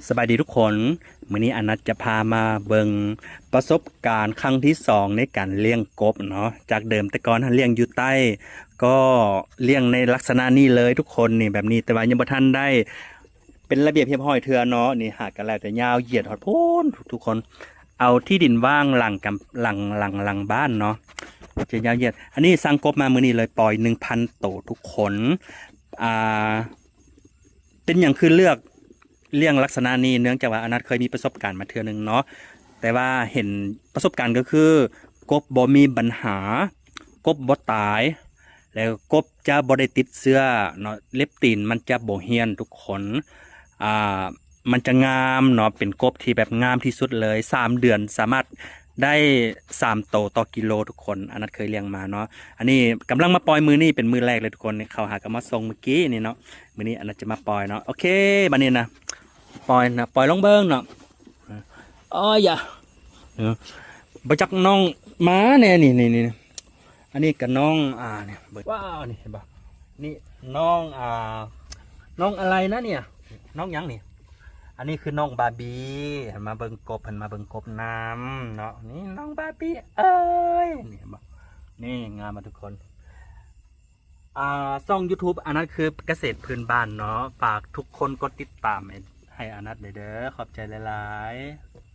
สบายดีทุกคนมื้อนี้อนัทจะพามาเบิงประสบการณ์ครั้งที่สองในการเลี้ยงกบเนาะจากเดิมแต่ก่อนเลี้ยงอยู่ใต้ก็เลี้ยงในลักษณะนี้เลยทุกคนนี่แบบนี้แต่ว่ายังบ่ทันได้เป็นระเบียบเรียบร้อยเทื่อเนาะนี่หากกันแล้วแต่ยาวเหยียดฮอดโพ้นทุกคนเอาที่ดินว่างหลังกับหลังบ้านเนาะจะยาวเหยียดอันนี้สั่งกบมามื้อนี้เลยปล่อย 1,000 โตวทุกคนอ่าเป็นอย่างคือเลือก เรื่องลักษณะนี้เนื่องจากว่าอนัทเคยมีประสบการณ์มาเทื่อนึงเนาะแต่ว่าเห็นประสบการณ์ก็คือกบบ่มีปัญหากบบ่ตายแล้วกบจะบ่ได้ติดเสื้อเนาะเล็บตีนมันจะบ่เหี่ยนทุกคนอ่ามันจะงามเนาะเป็นกบที่แบบงามที่สุดเลย3 เดือนสามารถได้3 โตวต่อกิโลทุกคนอนัทเคยเลี้ยงมาเนาะอันนี้กำลังมาปล่อยมือนี่เป็นมือแรกเลยทุกคนเขาหากันมาส่งเมื่อกี้นี่เนาะมือนี้อนัทจะมาปล่อยเนาะโอเคบัดนี้นะ ปล่อยลงเบิ้งเนาะอ้อยอย่าบจักน้องหม้าเนี่ยนี่อันนี้กับน้องเนี่ยว้าวนี่เห็นปะนี่น้องน้องอะไรนะเนี่ยน้องยังนี่อันนี้คือน้องบาร์บี้เห็นมาเบิ้งกบเห็นมาเบิ้งกบน้ำเนาะนี่น้องบาร์บี้เอ้ยนี่เห็นปะนี่งามมาทุกคนช่อง YouTube อันนั้นคือเกษตรพื้นบ้านเนาะฝากทุกคนกดติดตามให้อานัทเลยเด้อขอบใจหลายๆ